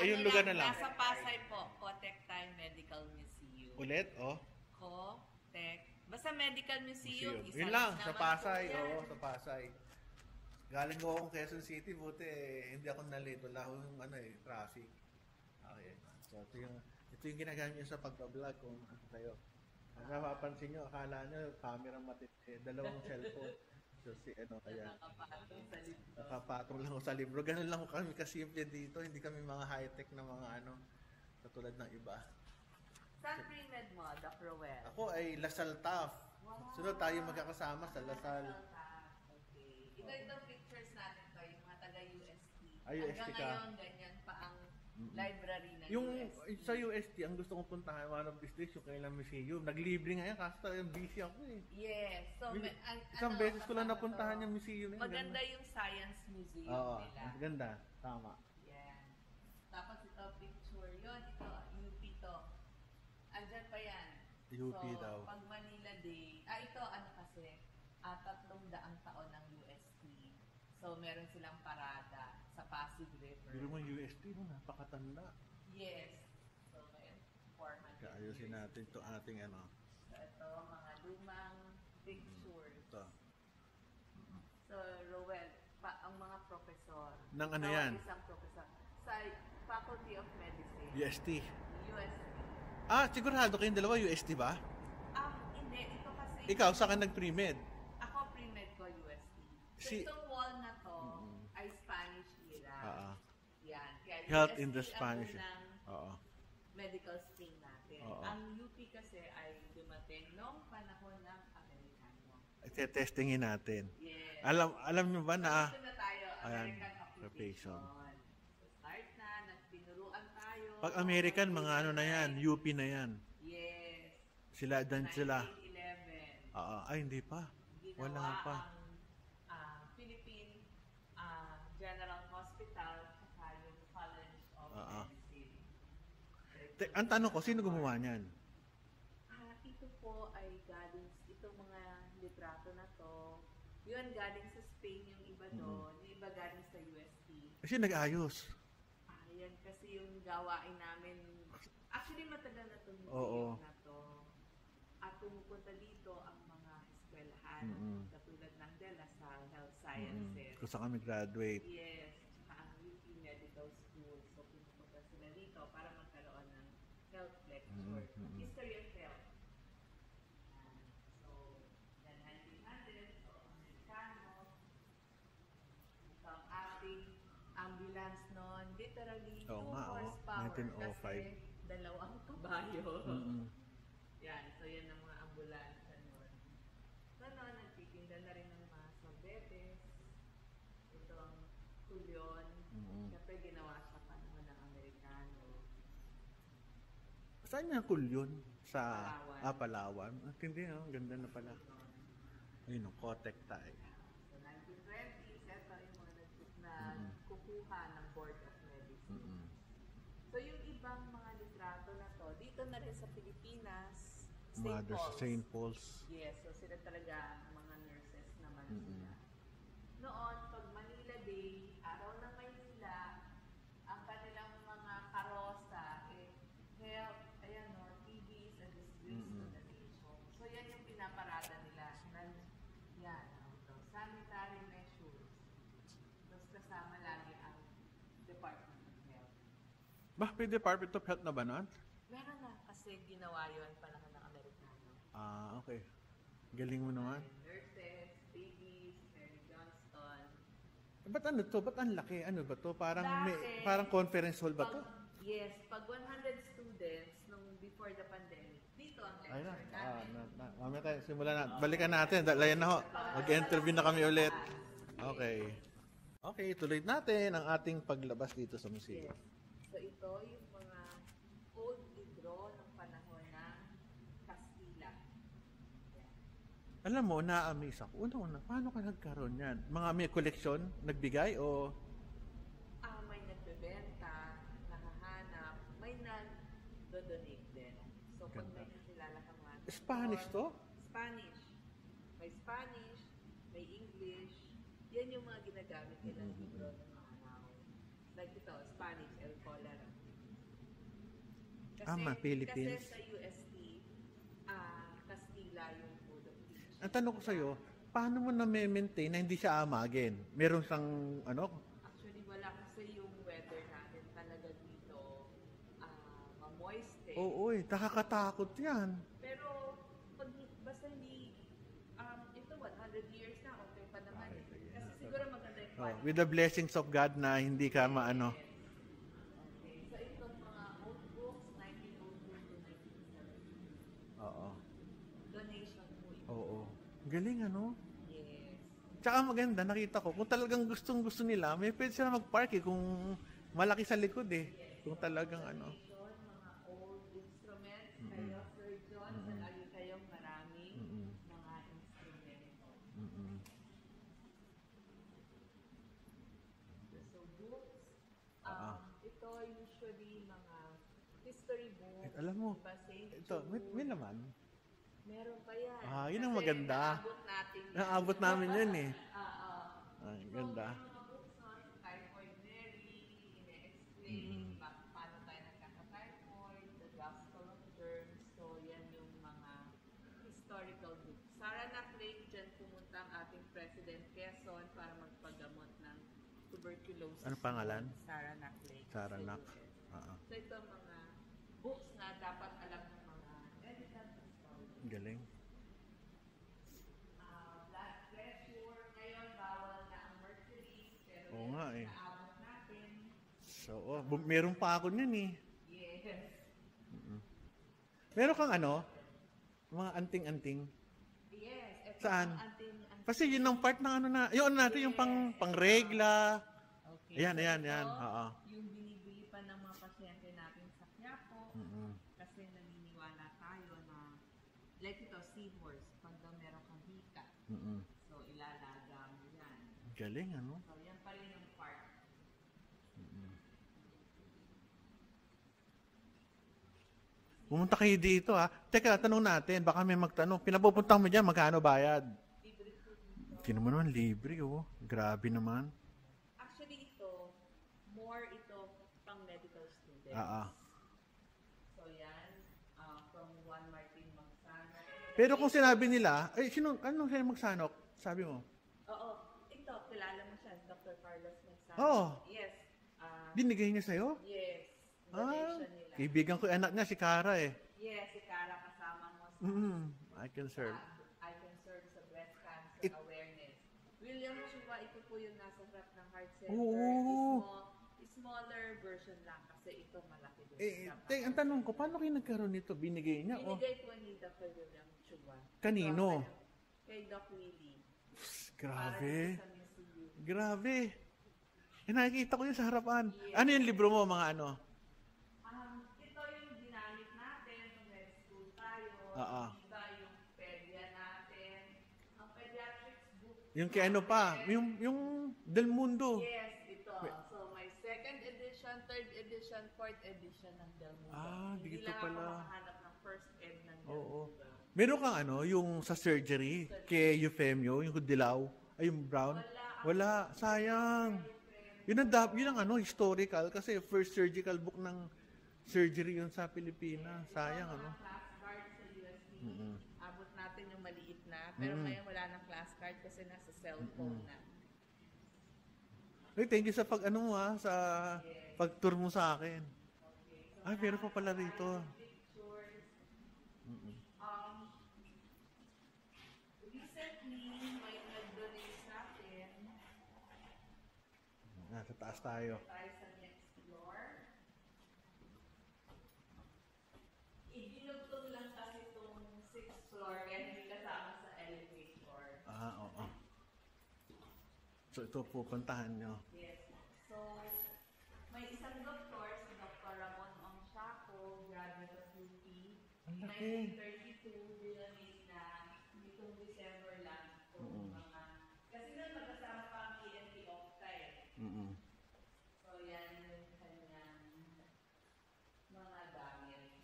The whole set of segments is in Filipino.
yung lugar na lang. Nasa Pasay po, Cotectay Medical Museum. Ulit, oh. Cotec. Basta Medical Museum. Yun lang, sa Pasay. Oo, sa Pasay. Galing ko akong Quezon City, buti hindi ako na-late. Wala akong traffic. Okay. So, ito yung ginagamit nyo sa pagpa-vlog kung kayo. Ang napapansin nyo, akala nyo, camera dalawang cellphone. So, kaya nakapatong lang ako sa libro. Ganun lang kami kasimple dito. Hindi kami mga high-tech na mga katulad ng iba. Saan pre-med mo, Doc Roel? Ako ay Lasal TAF. Wow. Sunod tayo magkakasama sa Lasal. Okay. Ito pictures natin to, yung mga taga-UST. UST ka. Hanggang ngayon, ganyan pa ang library ng yung UST. Sa UST, ang gusto kong puntahan, one of these days, yung kailang museum. Naglibre ngayon, kasi yung busy ako eh. Yes. So, isang beses ko lang napuntahan yung museum. Maganda yung Science Museum nila. Maganda. Tama. Yeah. Tapos ito, picture yun. Ito, UP to. Andyan pa yan. UP daw. Pag Manila Day, ito kasi, 300 taon ng UST. So, meron silang parada sa Pasig River. Pero mo UST, napakatanda. Yes. So, ngayon, 400 Kaayusin natin ito ating So, ito, mga lumang picture. Ito. So, Roel, ang mga professor. Nang ano yan? Isang professor. Sa Faculty of Medicine. UST. UST. Sigurado kayong dalawa UST ba? Hindi. Ito kasi... Ikaw, saan ka nag-pre-med? Ako, pre-med ko UST. So, itong wall na to ay Spanish era. Yan. Kaya Health UST in the Spanish. Medical stream natin. Ang UP kasi ay dumating noong panahon ng Amerikano. Testingin natin. Yes. Alam nyo ba na... Dito na tayo, American occupation. Start na, nagtinuruan tayo. Pag American, mga na yan, UP na yan. Yes. Sila, dan sila. 1911. Ay, hindi pa. Wala pa. Ang Philippine General Hospital at yung College of Medicine. Ang tanong ko, sino gumawa niyan? Ito po ay galing, itong mga litrato na to, yun galing sa Spain yung iba doon, yung iba galing sa UST. Kasi nag-ayos. Yan kasi yung gawain namin. Actually, matagal na itong museum na to. At pumupunta dito ang mga eskwelahan, katulad ng De La Salle Health Sciences. Kung saan kami graduate. Yes, tsaka ang UP Medical School. So, pumupunta sila dito para magkaroon ng health lecture. History of health. So, yan 1900, so Amerikano. Ito ang ating ambulance noon, literally 2 horsepower 1905. kasi 2 kabayo. Yan, so yan ang mga ambulance noon. So noon, nagtitinda na rin ng mga sorbetes. Ito ang tulyon. Siyempre ginawa siya pa naman ng Amerikano. Saan niya kulyon? Sa Palawan. Palawan. Hindi, ang ganda na pala. Ayun, Cotectay. So 1920s, ito yung mga na kukuha ng Board of Medicine. So yung ibang mga litrato na to, dito na rin sa Pilipinas, St. Paul's. Yes, so sila talaga mga nurses naman sila. Noon, pag Manila Day, araw ng Maynila, ang kanilang mga karosa, health, TBs and disgrace to the nation. So yan yung pinaparada nila. Yan, sanitary measures. Tapos kasama lagi ang Department of Health. May Department of Health na ba nun? Meron na kasi ginawa yun panahon ng Amerikano. Okay. Galing mo naman. Nurses, babies, Mary Johnston. Ba't ano to? Ba't ang laki? Ano ba to? Parang, Dati, parang conference hall ba to? Yes. Pag 100 students nung before the pandemic, dito ang lecture namin. Mamaya tayo, simulan na. Balikan natin. Dalayan na ho. Mag-interview na kami ulit. Okay. Okay, tuloy natin ang ating paglabas dito sa museum. Yes. So ito yung mga old libro ng panahon ng Kastila. Alam mo, na-amaze ako. Una, paano ka nagkaroon yan? Mga may koleksyon, nagbigay o? May nagbebenta, nakahanap, may nag-donate din. So pag may nakilala kang mga Spanish to? Spanish. May Spanish, may English. Yan yung mga ginagamit nilang libro ng mga tao. Like ito, Spanish, El Cholera. Philippines. Kasi sa UST, Kastila yung food of teaching. Ang tanong ko sa'yo, paano mo na-maintain na hindi siya amagin? Meron siyang, Actually, wala kasi yung weather natin talaga dito ma-moist eh. Oo, nakakatakot yan. Pero, basta hindi, ito 100 years na, okay pa naman eh. Kasi siguro maganda yung Oh, with the blessings of God na hindi ka maano. Okay. So, itong mga old books, 1902 to 1970. Oo. Donation po ito. Oo. Galing Yes. Tsaka maganda, nakita ko, kung talagang gustong-gusto nila, may pwede sila mag-park kung malaki sa likod Kung talagang Donation, mga old instruments, kayo, Sir John, lagi kayong maraming mga instrumento. So, books, ito usually mga history books. Alam mo, diba, St. ito, may naman. Meron pa yan. Yun ang Kasi maganda. naabot natin yan. Naabot namin yun Ay, ganda. So, yung mga books nun, Typhoid Mary, ine-explain paano tayo nagkaka-typhoid, the Gospel of Germs. So, yan yung mga historical books. Saranac Lake, dyan pumunta ang ating President Quezon para magpagamot ng tuberculosis. Ano pangalan? Saranac Lake. Saranac. So, ito mga books na dapat alam ng mga medical historians. Galing. Blood pressure, ngayon bawal na ang mercury, pero Oo nga naabot natin. So, meron pa ako nun Yes. Meron kang mga anting-anting. Yes. Ito Saan? ang anting. Kasi yun ang part ng yung natin, yung pang-regla. Okay. Ayan. Ito, Oo. yung binibili pa ng mga pasyente natin sa Quiapo, kasi naniniwala tayo na, like ito, seahorse, pag daw meron kang hika. So, ilalaga mo yan. Galing, So, yan pa rin yung part. Pumunta kayo dito, Teka, tanong natin. Baka may magtanong. Pinapupunta mo dyan, magkano bayad? Libre po dito. Hindi naman libre, Grabe naman. Actually, ito pang medical students. So, yan, from Juan Martin Magsanok. Pero kung sinabi nila, anong siya magsanok? Sabi mo? Oo, ito, kilala mo siya, Dr. Carlos Magsanok. Oo. Yes. Binigay niya sa'yo? Yes. Donation nila. Kaibigan ko, anak niya, si Cara Yes, si Cara kasama mo sa I can serve. I can serve sa breast cancer awareness. William Chua, ito po yung nasa harap ng heart center. Oo. Smaller version lang kasi ito malaki din. Ang tanong ko, paano kayo nagkaroon nito? Binigay niya? Binigay po ni Dr. William Chua. Kanino? Kay Doc Willie. Grabe. Para sa MCU. Grabe. Nakikita ko yun sa harapan. Ano yung libro mo, mga ano? Ito yung ginamit natin nung med school tayo. Iba yung pedia natin. Ang pediatrics book. Yung kay ano pa? Yung Del Mundo. Yes, ito. So, may second edition, third edition, fourth edition ng Del Mundo. Hindi dito lang pala. ako makahanap ng first ed ng Del Mundo. Meron kang yung sa surgery, kay Eufemio, yung dilaw, ay yung brown? Wala. Sayang. Yun ang historical kasi first surgical book ng surgery yun sa Pilipinas. Sayang, Class card sa UST. Abot natin yung maliit na. Pero ngayon wala nang class card kasi nasa cellphone na. Thank you sa sa pag-tour mo sa akin. Ay, meron pa pala rito. Pictures. Recently, may nag-donate sa akin. Sa taas tayo. Tayo sa next floor. Idinugtong lang kasi itong 6th floor kaya hindi kasama sa elevator. Oo. So, ito pupuntahan nyo. Yes. So, may isang doktor, si Dr. Ramon Ongsiaco, graduate of UP. Ang laki. 1932, dinamit na nitong December lang. Kasi nun magkasama pa ang PNP Octa So, yan yung kanyang mga gamit.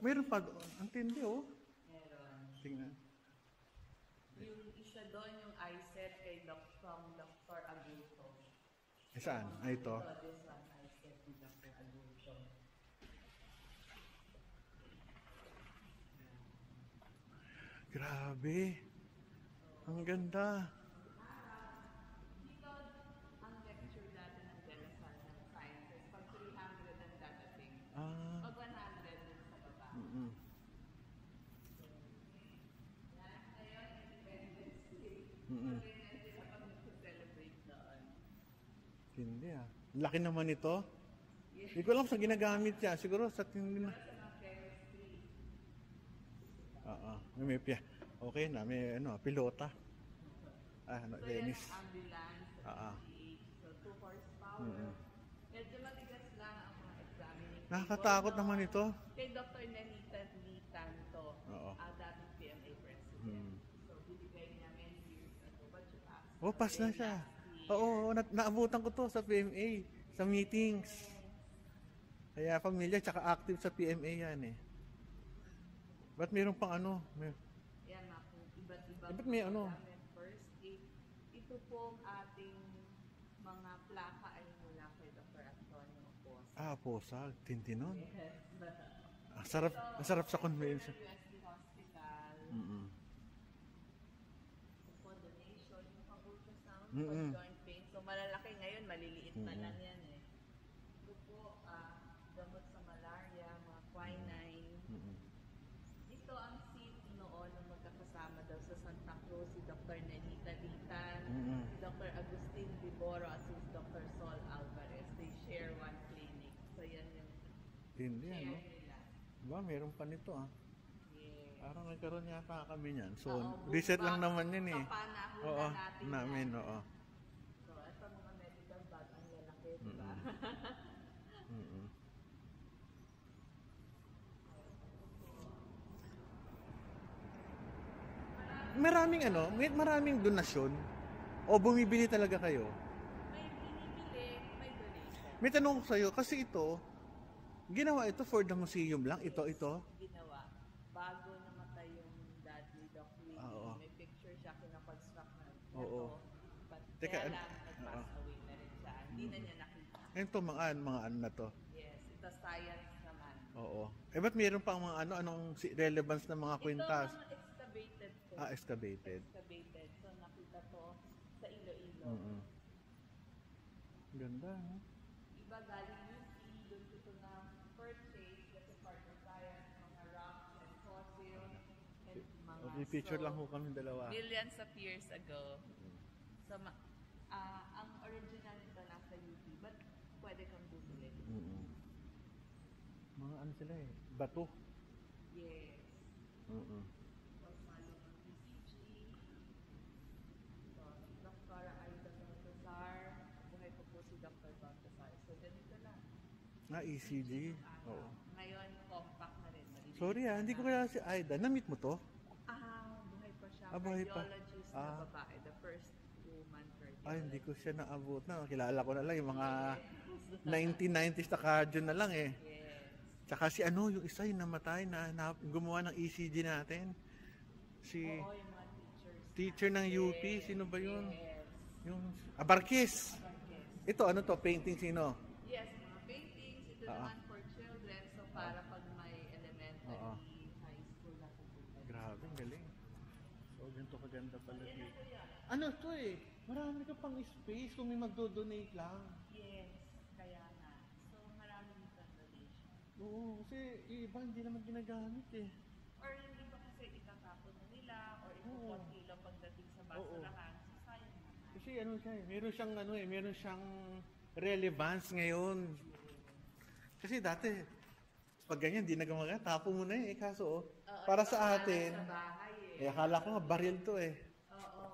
Meron pa doon. Ang tindi, Meron. Tingnan. Yung isa doon, yung iSet kay Dr. Aguto. Saan? Ay, ito. So this one I said to Dr. Alucio. Grabe. Ang ganda. Dito, ang lecture dati ng Delasal ng Sciences, pag 300 ang dadating. Ah. Pag 100 dun sa baba. Mm-mm. Yan, ngayon, Independence Day. Mm-mm. So, ganyan sila pag nag-celebrate doon. Hindi ah. Laki naman ito. Yes. Hindi ko alam sa ginagamit niya. Siguro sa tingin na. Sa mga chemistry. Oo. May pia. Okay na. May ano, pilota. So, yan Dennis. ang ambulance, Ah, ah. PH. So, 2 horsepower. Mm-mm. Medyo matigas lang ang mga examining. Nakakatakot table, no? naman ito. Kay Dr. Nanita Lee Tanto, Oo. dating PMA president. Hmm. So, binigay niya many years ago. But you passed. Oh, pass na siya. Oo, naabutan ko to sa PMA. Sa meetings. Kaya pamilya, tsaka active sa PMA yan eh. Ba't mayroon pang ano? Yan na po, iba't ibang Ba't may ano? gamit. First aid. Ito pong ating mga plaka ay mula kay Dr. Antonio Posa. Posag. Tinti nun. Yes. Ang sarap sa convention. UST Hospital. Mm-mm. Ito po, donation, yung pang-ultrasound, Mm-mm. pang-joint pain. So, malalaki ngayon, maliliit na lang yan eh. Ito po, gamot sa malaria, mga quinine. Mm-mm. Ito ang seat noon nung magkakasama daw sa Santa Cruz, si Dr. Nenita Litan, Mm-mm. si Dr. Agustin Viboro at si Dr. Sol Alvarez. They share one clinic. So, yan yung Hindi share ano. nila. Ba, meron pa nito ah. Yes. Parang nagkaroon yata kami niyan. So, Oo, reset boom lang box, naman yun eh. kapanahunan Oo, natin namin, yan. oo. So, ito mga medical bag, ang lalaki, diba? Mm-mm. Maraming ano, maraming donasyon o bumibili talaga kayo? May binibili, may donation. May tanong ko sa'yo, kasi ito, ginawa ito for the museum lang, ito. Ginawa. Bago namatay yung dad ni Doc Lee, Oo. may picture siya kinakonstruct na Oo. But Teka, kaya lang, nag-pass oo. away na rin siya. Hindi na niya nakita. Ito, mga ano na to. Yes, ito science naman. Oo. Ba't mayroon pang mga anong relevance ng mga kwintas? Ito mga excavated po. Excavated. Excavated. So, nakita to sa Iloilo. Mm-mm. Ganda, no? Iba galing UP, doon ko ito na purchase kasi part of science, mga rocks and fossil, and mga... Okay, picture lang ho kami dalawa. Millions of years ago. So, ang original nito nasa UP, but pwede kang bumili. Mm-mm. Mga ano sila eh, bato. Yes. Mm-mm. So, follow ng ECG. So, Dr. Aida Baltazar. Buhay ko po si Dr. Baltazar. So, ganito lang. ECG. Oo. Ngayon, compact na rin. Maliliit Sorry hindi ko kaya si Aida. Na-meet mo to? Buhay pa siya. Buhay pa. Cardiologist na babae. The first woman cardiologist. Hindi ko siya naabot na. Kilala ko na lang yung mga 1990s na cardio na lang eh. Yes. Tsaka si yung isa yung namatay na gumawa ng ECG natin. Si Oo, yung mga teachers. teacher ng UP, sino ba yun? Yes. Yung Abarkis. Yes. Ito, ano to? Painting sino? Yes, mga paintings. Ito naman for children. So, para pag may elementary, Oo. high school na pupunta. Grabe, ang galing. So, ganito kaganda pala dito. Ano to eh? Marami ka pang space kung may magdo-donate lang. Yes, kaya nga. So, marami dito donation. Oo, kasi yung iba hindi naman ginagamit eh. Or hindi ba kasi itatapon na nila or ipupunti lang pagdating sa basurahan. So, sayang naman. Kasi ano siya eh, meron siyang relevance ngayon. Kasi dati, pag ganyan, di na gumagana, tapo mo na eh. Kaso, Oo, para iba sa atin, sa bahay eh. akala ko nga baril to eh. Oo.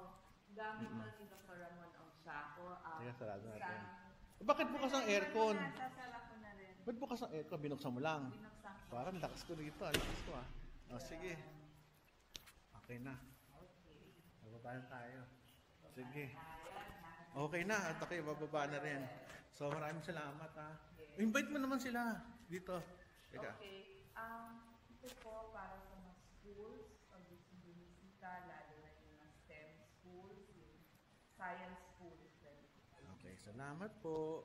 Gamit na ni Dr. Ramon ang sako. Teka, sarado natin. Bakit bukas ang aircon? Sasara ko na rin. Ba't bukas ang aircon? Binuksan mo lang. Binuksan ko. Parang lakas ko dito. Lakas ko sige. Okay na. Bababa na tayo. Sige. Okay na. At okay, bababa na rin. So maraming salamat Invite mo naman sila dito. Teka. Okay. Ito po para sa mga schools, pag gusto bumisita, lalo na yung mga STEM schools, yung science schools. Okay, Salamat po.